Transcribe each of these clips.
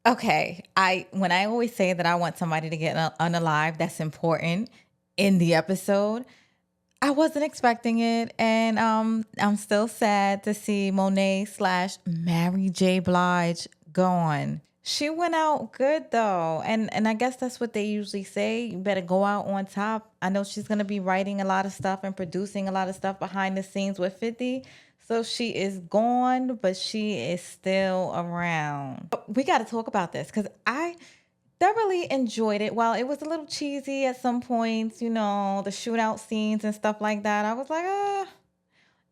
Okay, when I always say that I want somebody to get unalive, that's important in the episode. I wasn't expecting it, and I'm still sad to see Monet slash Mary J. Blige gone. She went out good though, and I guess that's what they usually say. You better go out on top. I know she's gonna be writing a lot of stuff and producing a lot of stuff behind the scenes with 50. So she is gone, but she is still around. But we got to talk about this because I thoroughly enjoyed it. While it was a little cheesy at some points, the shootout scenes and stuff like that, I was like,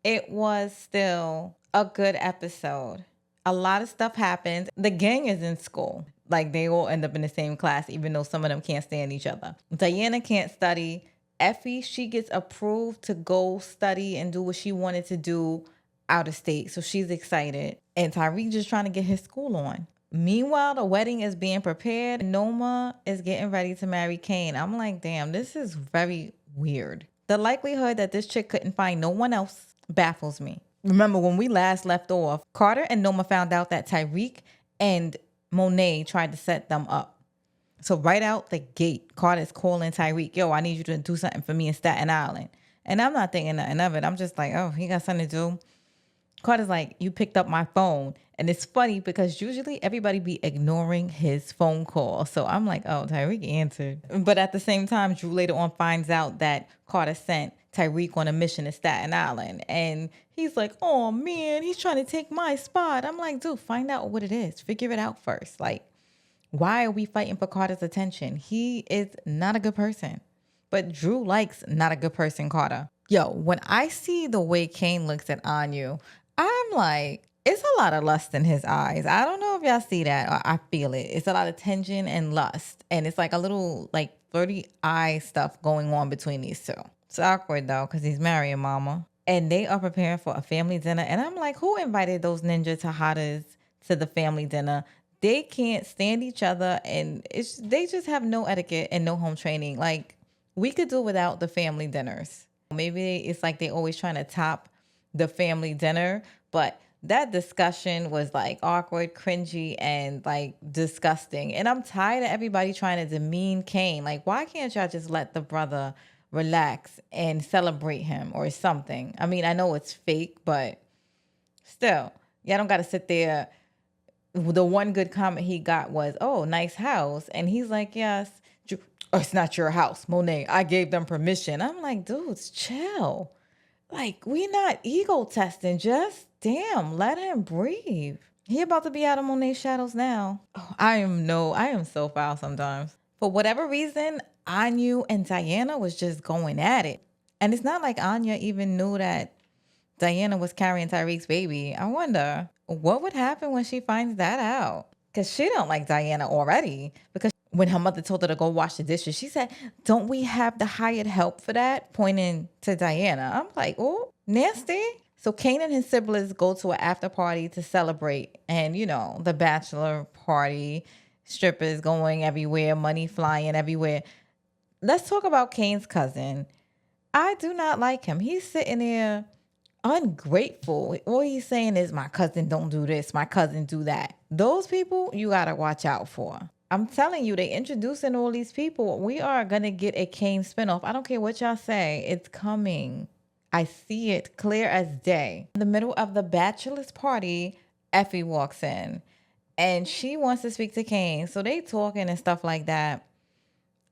it was still a good episode. A lot of stuff happens. The gang is in school. Like they all end up in the same class, even though some of them can't stand each other. Diana can't study. Effie, she gets approved to go study and do what she wanted to do out of state. So she's excited. And Tyreek just trying to get his school on. Meanwhile, the wedding is being prepared. Noma is getting ready to marry Kane. I'm like, damn, this is very weird. The likelihood that this chick couldn't find no one else baffles me. Remember when we last left off, Carter and Noma found out that Tyreek and Monet tried to set them up. So right out the gate, Carter's calling Tyreek, yo, I need you to do something for me in Staten Island. And I'm not thinking nothing of it. I'm just like, oh, he got something to do. Carter's like, you picked up my phone. And it's funny because usually everybody be ignoring his phone call. So I'm like, oh, Tyreek answered. But at the same time, Drew later on finds out that Carter sent Tyreek on a mission to Staten Island. And he's like, oh, man, he's trying to take my spot. I'm like, dude, find out what it is. Figure it out first. Like, why are we fighting for Carter's attention? He is not a good person. But Drew likes not a good person, Carter. Yo, when I see the way Kane looks at Anu, I'm like, it's a lot of lust in his eyes. I don't know if y'all see that or I feel it. It's a lot of tension and lust. And it's like a little like flirty eye stuff going on between these two. It's awkward though, because he's marrying Mama. And they are preparing for a family dinner. And I'm like, who invited those ninja Tejadas to the family dinner? They can't stand each other and they just have no etiquette and no home training. Like, we could do without the family dinners. Maybe it's like they always trying to top the family dinner, but that discussion was like awkward, cringy, and like disgusting. And I'm tired of everybody trying to demean Kane. Like, why can't y'all just let the brother relax and celebrate him or something? I mean, I know it's fake, but still, y'all don't got to sit there. The one good comment he got was, oh, nice house. And he's like, yes. Oh, it's not your house, Monet. I gave them permission. I'm like, dudes, chill. Like, we not ego testing. Just damn, let him breathe. He about to be out of Monet's shadows now. Oh, I am so foul sometimes. For whatever reason, Anya and Diana was just going at it. And it's not like Anya even knew that Diana was carrying Tyreek's baby. I wonder what would happen when she finds that out. Because she don't like Diana already. Because when her mother told her to go wash the dishes, she said, don't we have the hired help for that? Pointing to Diana. I'm like, oh, nasty. So Kane and his siblings go to an after party to celebrate. And, the bachelor party, strippers going everywhere, money flying everywhere. Let's talk about Kane's cousin. I do not like him. He's sitting there ungrateful. All he's saying is, my cousin don't do this, my cousin do that. Those people you gotta watch out for. I'm telling you, they introducing all these people. We are gonna get a Kane spinoff. I don't care what y'all say, it's coming. I see it clear as day. In the middle of the bachelor's party, Effie walks in and she wants to speak to Kane. So they talking and stuff like that.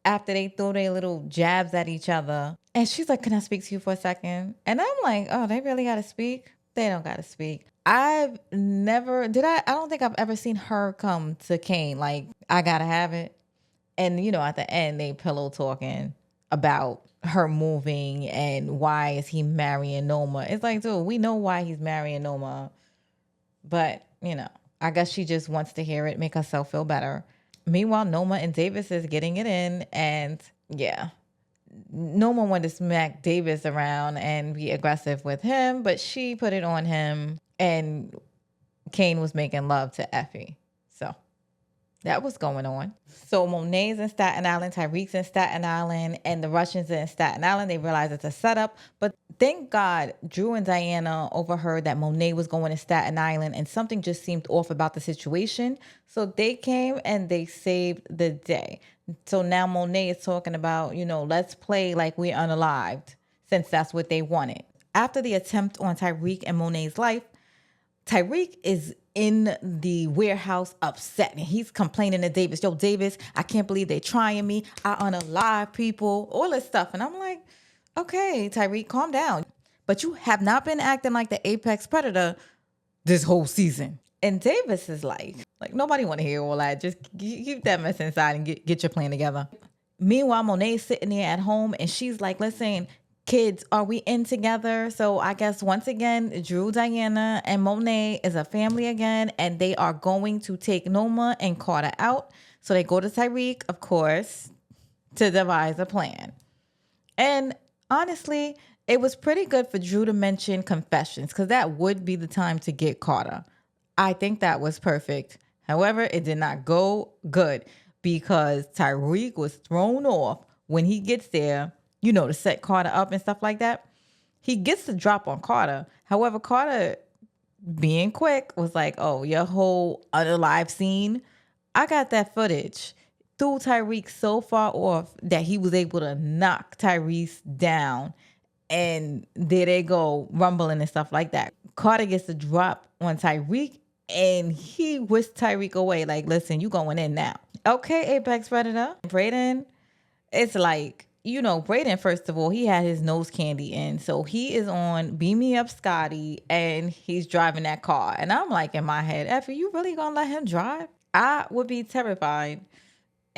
After they throw their little jabs at each other. And she's like, can I speak to you for a second? And I'm like, oh, they really got to speak? They don't got to speak. I don't think I've ever seen her come to Kane like, I got to have it. And, at the end, they pillow talking about her moving and why is he marrying Noma. It's like, dude, we know why he's marrying Noma. But, I guess she just wants to hear it, make herself feel better. Meanwhile, Noma and Davis is getting it in, and yeah, Noma wanted to smack Davis around and be aggressive with him, but she put it on him, and Kane was making love to Effie. So that was going on. So Monet's in Staten Island, Tyreek's in Staten Island, and the Russians are in Staten Island. They realize it's a setup, but Thank God Drew and Diana overheard that Monet was going to Staten Island and something just seemed off about the situation. So they came and they saved the day. So now Monet is talking about, let's play like we're unalived since that's what they wanted. After the attempt on Tyreek and Monet's life, Tyreek is in the warehouse upset and he's complaining to Davis. Yo, Davis, I can't believe they're trying me. I unalive people, all this stuff. And I'm like, okay, Tyreek, calm down. But you have not been acting like the apex predator this whole season. And Davis is like nobody want to hear all that. Just keep that mess inside and get your plan together. Meanwhile, Monet's sitting there at home and she's like, listen, kids, are we in together? So I guess once again, Drew, Diana, and Monet is a family again, and they are going to take Noma and Carter out. So they go to Tyreek, of course, to devise a plan. And honestly, it was pretty good for Drew to mention confessions because that would be the time to get Carter. I think that was perfect. However, it did not go good because Tyreek was thrown off when he gets there, to set Carter up and stuff like that. He gets the drop on Carter. However, Carter, being quick, was like, oh, your whole unalive scene, I got that footage. Threw Tyreek so far off that he was able to knock Tyrese down. And there they go, rumbling and stuff like that. Carter gets the drop on Tyreek and he whisked Tyreek away. Like, listen, you going in now. Okay, Apex Predator. Brayden, it's like, Brayden, first of all, he had his nose candy in. So he is on Beam Me Up Scotty and he's driving that car. And I'm like in my head, Effie, you really gonna let him drive? I would be terrified.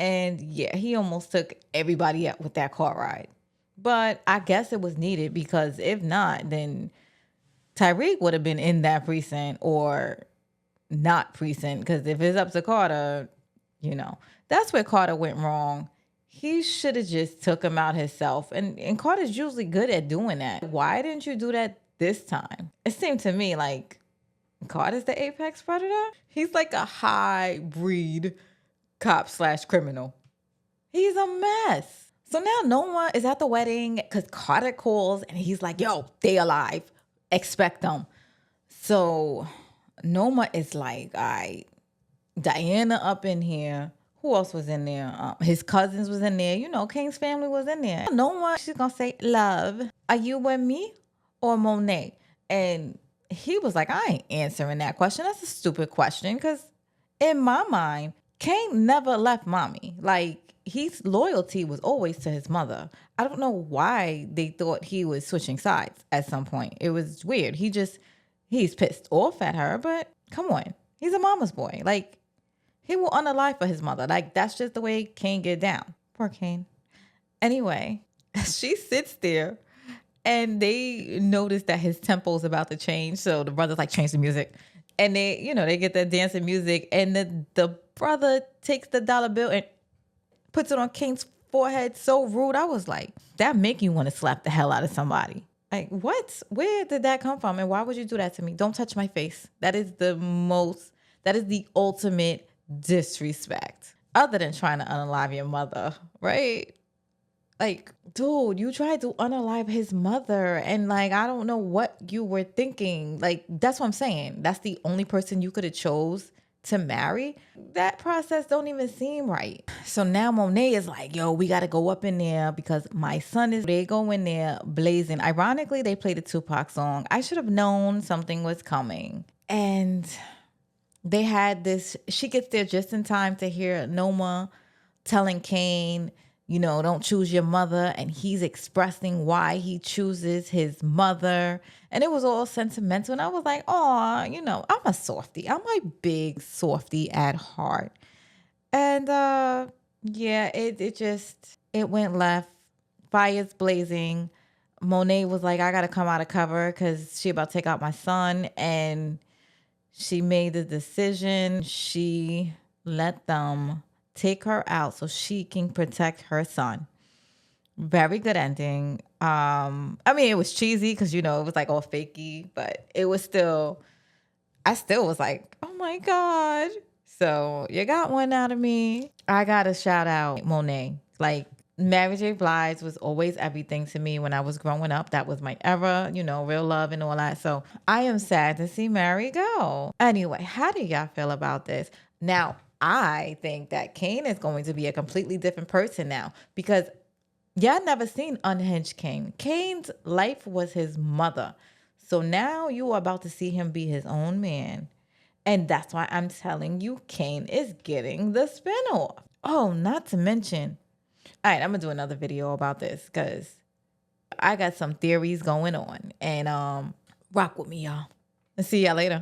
And yeah, he almost took everybody up with that car ride. But I guess it was needed because if not, then Tyreek would have been in that precinct or not precinct. Because if it's up to Carter, that's where Carter went wrong. He should have just took him out himself. And Carter's usually good at doing that. Why didn't you do that this time? It seemed to me like Carter's the apex predator. He's like a hybrid cop/criminal. He's a mess. So now Noma is at the wedding because Carter calls and he's like, yo, they alive. Expect them. So Noma is like, all right, Diana up in here. Who else was in there? His cousins was in there. King's family was in there. Noma, she's going to say, love, are you with me or Monet? And he was like, I ain't answering that question. That's a stupid question because in my mind, King never left mommy. Like, his loyalty was always to his mother. I don't know why they thought he was switching sides at some point. It was weird. He's pissed off at her, but come on. He's a mama's boy. Like, he will unalive for his mother. Like, that's just the way Kane get down. Poor Kane. Anyway, she sits there and they notice that his tempo's about to change. So the brother's like, change the music. And they get that dancing music. And the brother takes the dollar bill and puts it on Kane's forehead so rude. I was like, that make you want to slap the hell out of somebody. Like, what? Where did that come from? And why would you do that to me? Don't touch my face. That is the ultimate disrespect. Other than trying to unalive your mother, right? Like, dude, you tried to unalive his mother. And like, I don't know what you were thinking. Like, that's what I'm saying. That's the only person you could have chose to marry. That process don't even seem right. So now Monet is like, yo, we got to go up in there because my son they go in there blazing. Ironically, they played a Tupac song. I should have known something was coming. And they had this, she gets there just in time to hear Noma telling Kane, don't choose your mother. And he's expressing why he chooses his mother. And it was all sentimental. And I was like, oh, I'm a softie. I'm a big softie at heart. And yeah, it went left. Fires blazing. Monet was like, I got to come out of cover because she about to take out my son. And she made the decision. She let them take her out so she can protect her son. Very good ending. It was cheesy because, it was like all fakey, but it was I still was like, oh my God. So you got one out of me. I got to shout out Monet. Like, Mary J. Blige was always everything to me when I was growing up. That was my era, real love and all that. So I am sad to see Mary go. Anyway, how do y'all feel about this? Now, I think that Kane is going to be a completely different person now because y'all never seen Unhinged Kane. Kane's life was his mother. So now you are about to see him be his own man. And that's why I'm telling you, Kane is getting the spinoff. Oh, not to mention, all right, I'm gonna do another video about this because I got some theories going on. And rock with me, y'all. See y'all later.